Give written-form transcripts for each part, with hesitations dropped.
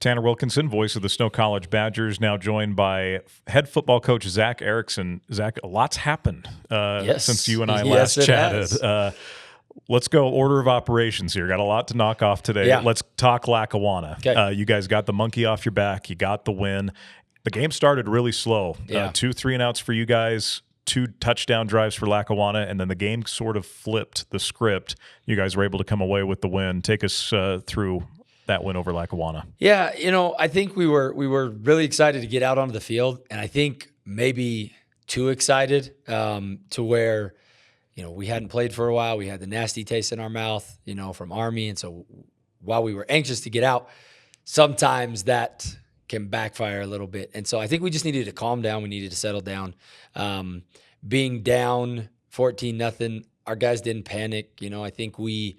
Tanner Wilkinson, voice of the Snow College Badgers, now joined by head football coach Zac Erekson. Zac, a lot's happened since you and I last chatted. Let's go order of operations here. Got a lot to knock off today. Yeah. Let's talk Lackawanna. Okay. You guys got the monkey off your back. You got the win. The game started really slow. Yeah. 2 3-and-outs for you guys, 2 touchdown drives for Lackawanna, and then the game sort of flipped the script. You guys were able to come away with the win. Take us through that win over Lackawanna. Yeah, I think we were really excited to get out onto the field, and I think maybe too excited to where, we hadn't played for a while. We had the nasty taste in our mouth, from Army, and so while we were anxious to get out, sometimes that can backfire a little bit. And so I think we just needed to calm down. We needed to settle down. Being down 14-0, our guys didn't panic. I think we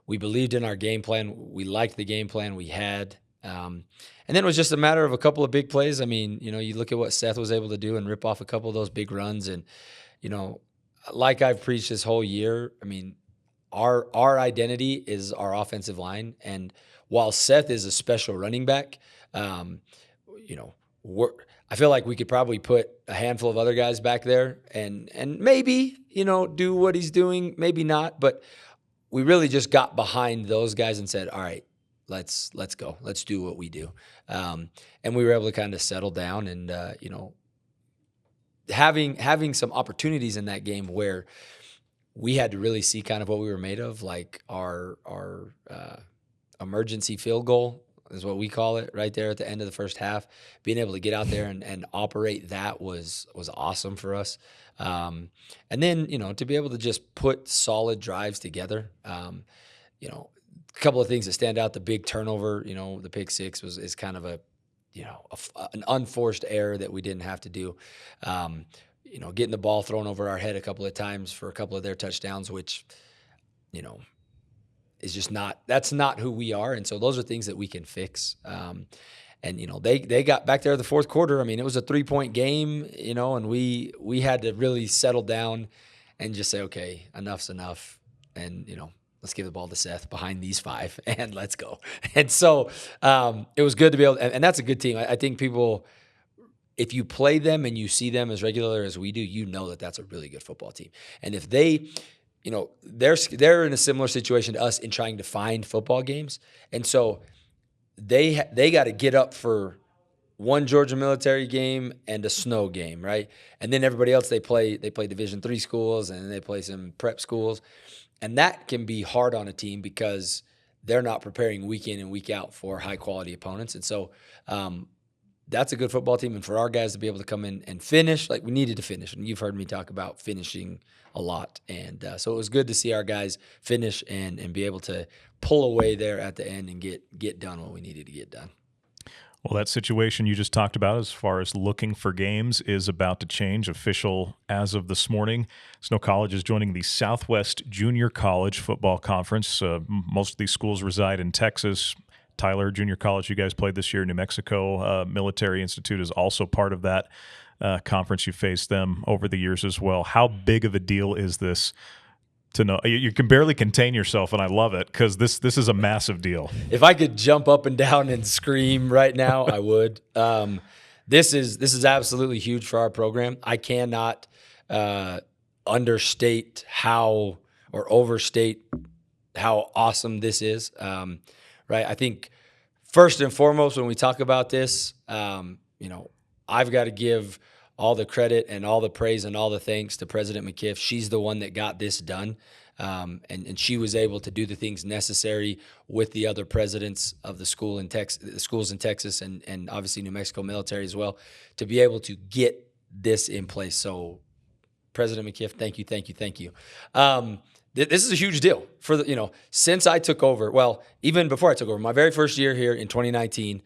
believed in our game plan. We liked the game plan we had. And then it was just a matter of a couple of big plays. I mean, you look at what Seth was able to do and rip off a couple of those big runs. And, like I've preached this whole year, I mean, our identity is our offensive line. And while Seth is a special running back, I feel like we could probably put a handful of other guys back there and maybe, do what he's doing, maybe not. But we really just got behind those guys and said, all right, let's go. Let's do what we do. And we were able to kind of settle down and, having some opportunities in that game where we had to really see kind of what we were made of, like our emergency field goal is what we call it, right there at the end of the first half. Being able to get out there and operate that was awesome for us. And then, to be able to just put solid drives together, a couple of things that stand out. The big turnover, the pick six is kind of an unforced error that we didn't have to do. Getting the ball thrown over our head a couple of times for a couple of their touchdowns, which, is just that's not who we are. And so those are things that we can fix. And, they got back there the fourth quarter. I mean, it was a 3-point game, and we had to really settle down and just say, okay, enough's enough. And, let's give the ball to Seth behind these 5 and let's go. And so it was good to be able and that's a good team. I think people, if you play them and you see them as regular as we do, that's a really good football team. And if they, they're in a similar situation to us in trying to find football games. And so they got to get up for one Georgia military game and a snow game, right? And then everybody else they play Division III schools and they play some prep schools. And that can be hard on a team because they're not preparing week in and week out for high-quality opponents. And so that's a good football team. And for our guys to be able to come in and finish, like we needed to finish. And you've heard me talk about finishing a lot. And so it was good to see our guys finish and be able to pull away there at the end and get done what we needed to get done. Well, that situation you just talked about as far as looking for games is about to change, official as of this morning. Snow College is joining the Southwest Junior College Football Conference. Most of these schools reside in Texas. Tyler Junior College, you guys played this year. New Mexico Military Institute is also part of that conference. You faced them over the years as well. How big of a deal is this? To know you can barely contain yourself, and I love it because this is a massive deal. If I could jump up and down and scream right now, I would. This is absolutely huge for our program. I cannot understate how or overstate how awesome this is. Right? I think first and foremost when we talk about this, I've got to give all the credit and all the praise and all the thanks to President McKiff. She's the one that got this done, and she was able to do the things necessary with the other presidents of the schools in Texas and obviously New Mexico military as well to be able to get this in place. So, President McKiff, thank you. This is a huge deal for since I took over. Well, even before I took over, my very first year here in 2019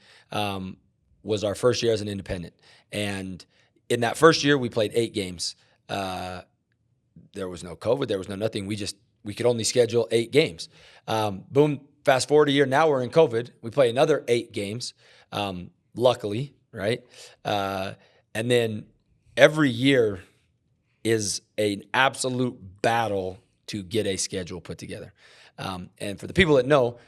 was our first year as an independent, and in that first year, we played 8 games. There was no COVID. There was no nothing. We could only schedule 8 games. Boom, fast forward a year. Now we're in COVID. We play another 8 games, luckily, right? And then every year is an absolute battle to get a schedule put together. And for the people that know,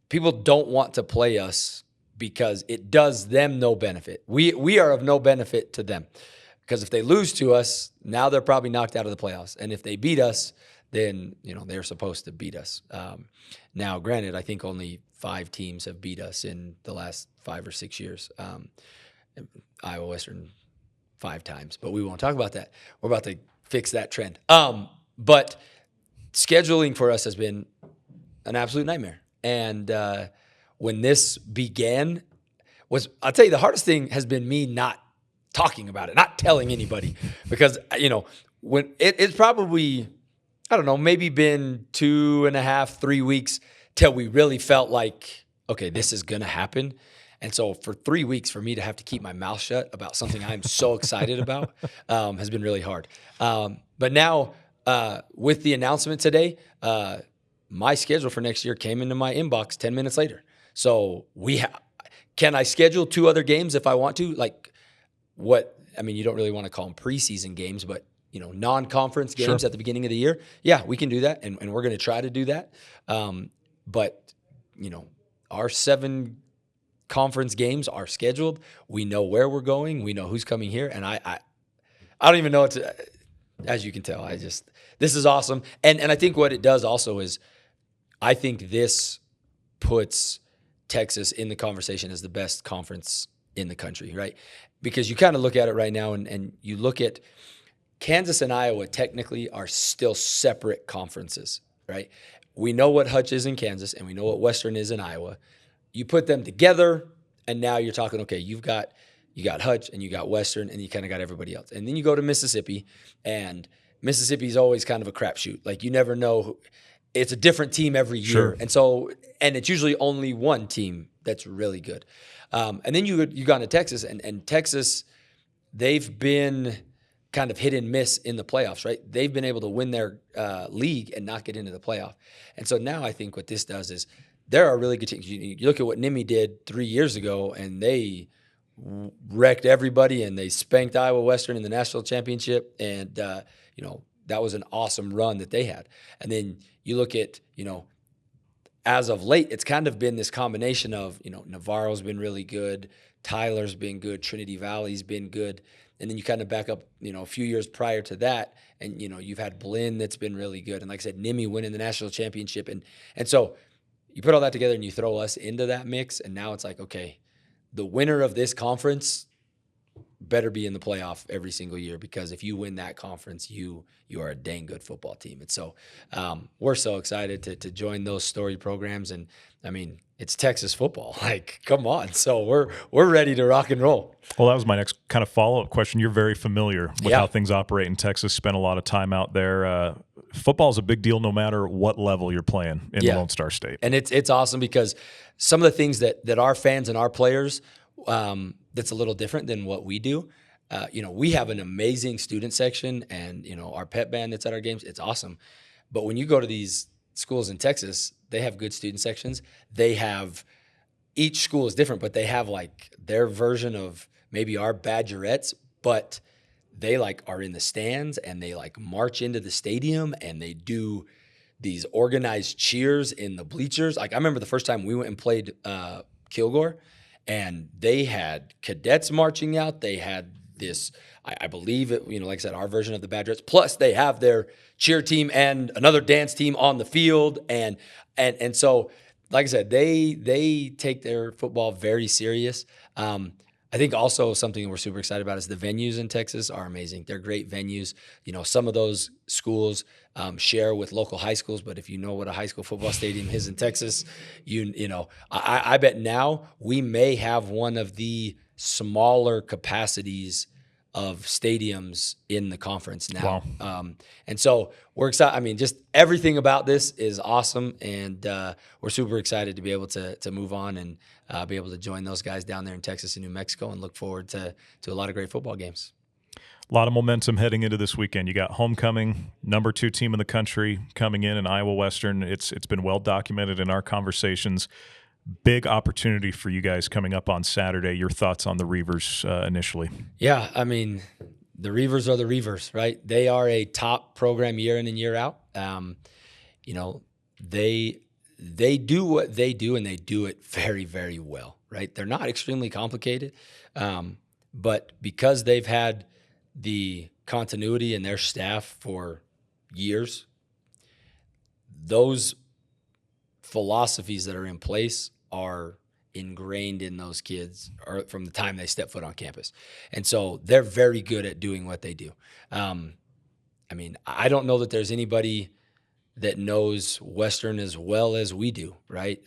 people don't want to play us because it does them no benefit. We are of no benefit to them, because if they lose to us, now they're probably knocked out of the playoffs. And if they beat us, then they're supposed to beat us. Now, granted, I think only 5 teams have beat us in the last 5 or 6 years. Iowa Western 5 times, but we won't talk about that. We're about to fix that trend. But scheduling for us has been an absolute nightmare. And when this began, I'll tell you, the hardest thing has been me not talking about it, not telling anybody, because when it's probably, I don't know, maybe been 2.5, 3 weeks till we really felt like, okay, this is going to happen. And so for 3 weeks, for me to have to keep my mouth shut about something I'm so excited about has been really hard. But now with the announcement today, my schedule for next year came into my inbox 10 minutes later. So can I schedule 2 other games if I want to? Like you don't really want to call them preseason games, but non-conference games at the beginning of the year. Yeah, we can do that, and we're going to try to do that. But our 7 conference games are scheduled. We know where we're going. We know who's coming here, and I don't even know what to. As you can tell, this is awesome, and I think what it does also is, I think this puts Texas in the conversation as the best conference in the country, right? Because you kind of look at it right now, and you look at Kansas and Iowa technically are still separate conferences, right? We know what Hutch is in Kansas, and we know what Western is in Iowa. You put them together, and now you're talking, okay, you got Hutch, and you got Western, and you kind of got everybody else. And then you go to Mississippi, and Mississippi's always kind of a crapshoot. Like, you never know. It's a different team every year. Sure. And it's usually only one team that's really good. And then you got to Texas, and Texas, they've been kind of hit and miss in the playoffs, right? They've been able to win their league and not get into the playoff. And so now I think what this does is, there are really good teams. You look at what Nimi did 3 years ago, and they wrecked everybody, and they spanked Iowa Western in the national championship. And, that was an awesome run that they had. And then you look at, as of late, it's kind of been this combination of, Navarro's been really good, Tyler's been good, Trinity Valley's been good. And then you kind of back up, a few years prior to that, and, you've had Blinn that's been really good. And like I said, Nimi winning the national championship. And so you put all that together and you throw us into that mix, and now it's like, okay, the winner of this conference better be in the playoff every single year, because if you win that conference, you are a dang good football team. And so we're so excited to join those storied programs. And it's Texas football. Like, come on. So we're ready to rock and roll. Well, that was my next kind of follow-up question. You're very familiar with how things operate in Texas, spent a lot of time out there. Football is a big deal no matter what level you're playing in the Lone Star State. And it's awesome, because some of the things that our fans and our players, that's a little different than what we do. We have an amazing student section, and, our pep band that's at our games, it's awesome. But when you go to these schools in Texas, they have good student sections. Each school is different, but they have like their version of maybe our Badgerettes, but they are in the stands, and they march into the stadium, and they do these organized cheers in the bleachers. Like, I remember the first time we went and played Kilgore, and they had cadets marching out. They had this, I believe it, like I said, our version of the Badgerettes. Plus, they have their cheer team and another dance team on the field, and so, like I said, they take their football very serious. I think also something we're super excited about is the venues in Texas are amazing. They're great venues. Some of those schools share with local high schools, but if you know what a high school football stadium is in Texas, I bet now we may have one of the smaller capacities of stadiums in the conference now. Wow. And so we're excited. Just everything about this is awesome, and we're super excited to be able to move on and be able to join those guys down there in Texas and New Mexico, and look forward to a lot of great football games. A lot of momentum heading into this weekend. You got homecoming, number 2 team in the country coming in Iowa Western. It's been well documented in our conversations. Big opportunity for you guys coming up on Saturday. Your thoughts on the Reivers initially? Yeah, the Reivers are the Reivers, right? They are a top program year in and year out. they do what they do, and they do it very, very well, right? They're not extremely complicated, but because they've had the continuity in their staff for years, those philosophies that are in place are ingrained in those kids or from the time they step foot on campus. And so they're very good at doing what they do. I mean, I don't know that there's anybody that knows Western as well as we do, right?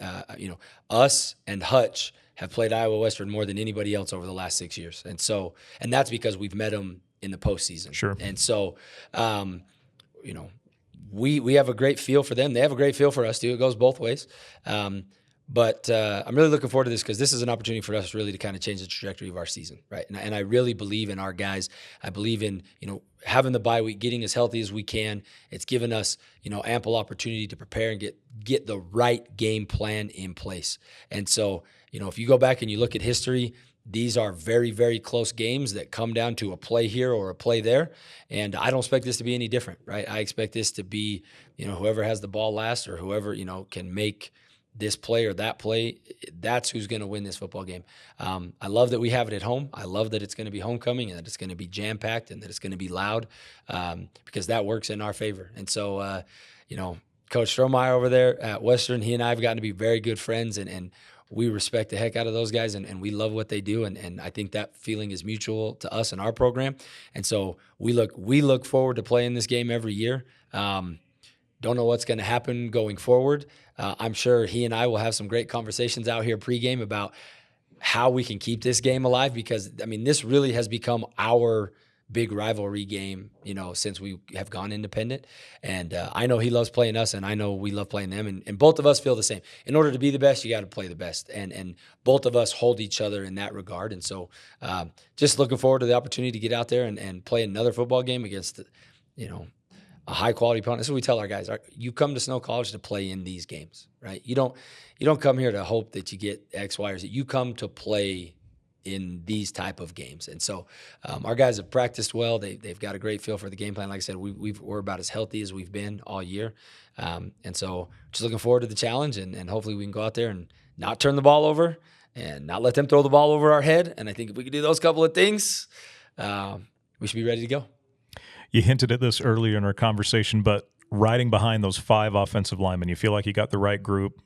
Us and Hutch have played Iowa Western more than anybody else over the last 6 years. And that's because we've met them in the postseason. Sure. And so, we have a great feel for them. They have a great feel for us too. It goes both ways. But I'm really looking forward to this because this is an opportunity for us really to kind of change the trajectory of our season, right? And I really believe in our guys. I believe in, having the bye week, getting as healthy as we can. It's given us, ample opportunity to prepare and get the right game plan in place. And so, if you go back and you look at history, these are very, very close games that come down to a play here or a play there. And I don't expect this to be any different, right? I expect this to be, whoever has the ball last or whoever, can make this play or that play, that's who's going to win this football game. I love that we have it at home. I love that it's going to be homecoming and that it's going to be jam-packed and that it's going to be loud because that works in our favor. And so, Coach Strohmeyer over there at Western, he and I have gotten to be very good friends, and we respect the heck out of those guys, and we love what they do, and I think that feeling is mutual to us and our program. And so we look forward to playing this game every year. Don't know what's going to happen going forward. I'm sure he and I will have some great conversations out here pregame about how we can keep this game alive because, this really has become our big rivalry game, since we have gone independent. And I know he loves playing us, and I know we love playing them. And both of us feel the same. In order to be the best, you got to play the best. And both of us hold each other in that regard. And so just looking forward to the opportunity to get out there and play another football game against, a high-quality opponent. This is what we tell our guys. You come to Snow College to play in these games, right? You don't come here to hope that you get X, Y, or Z. You come to play in these type of games. And so our guys have practiced well. They've got a great feel for the game plan. Like I said, we're about as healthy as we've been all year. And so just looking forward to the challenge, and hopefully we can go out there and not turn the ball over and not let them throw the ball over our head. And I think if we can do those couple of things, we should be ready to go. You hinted at this earlier in our conversation, but riding behind those 5 offensive linemen, you feel like you got the right group.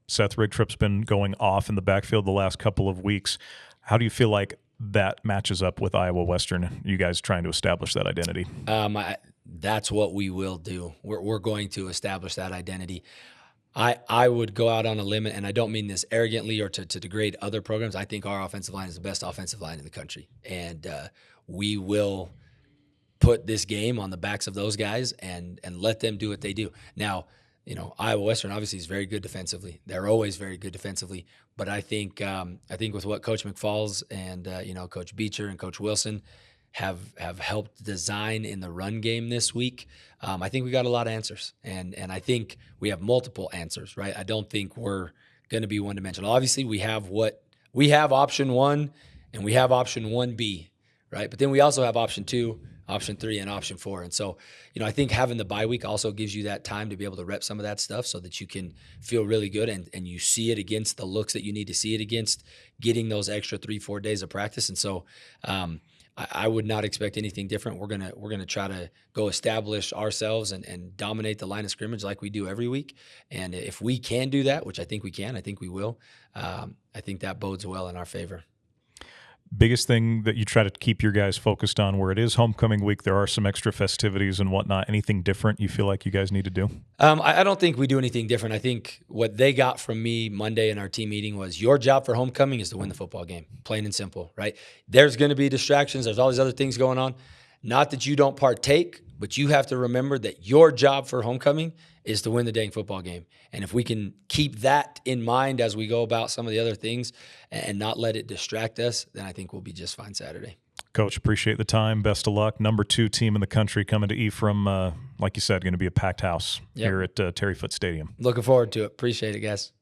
Seth Rigtrup's been going off in the backfield the last couple of weeks. How do you feel like that matches up with Iowa Western, you guys trying to establish that identity? That's what we will do. We're going to establish that identity. I would go out on a limb, and I don't mean this arrogantly or to degrade other programs. I think our offensive line is the best offensive line in the country, and we will put this game on the backs of those guys and let them do what they do. Now, Iowa Western obviously is very good defensively. They're always very good defensively. But I think with what Coach McFalls and Coach Beecher and Coach Wilson have helped design in the run game this week, I think we got a lot of answers, and I think we have multiple answers. Right? I don't think we're going to be one dimensional. Obviously, we have option 1 and we have option 1B, right? But then we also have option 2. Option 3 and option 4. And so, I think having the bye week also gives you that time to be able to rep some of that stuff so that you can feel really good and you see it against the looks that you need to see it against, getting those extra 3-4 days of practice. And so I would not expect anything different. We're gonna try to go establish ourselves and dominate the line of scrimmage like we do every week. And if we can do that, which I think we can, I think we will, I think that bodes well in our favor. Biggest thing that you try to keep your guys focused on where it is homecoming week, there are some extra festivities and whatnot. Anything different you feel like you guys need to do? I don't think we do anything different. I think what they got from me Monday in our team meeting was your job for homecoming is to win the football game, plain and simple, right? There's going to be distractions. There's all these other things going on. Not that you don't partake, but you have to remember that your job for homecoming is to win the dang football game. And if we can keep that in mind as we go about some of the other things and not let it distract us, then I think we'll be just fine Saturday. Coach, appreciate the time. Best of luck. Number 2 team in the country coming to Ephraim. Like you said, going to be a packed house here at Terry Foote Stadium. Looking forward to it. Appreciate it, guys.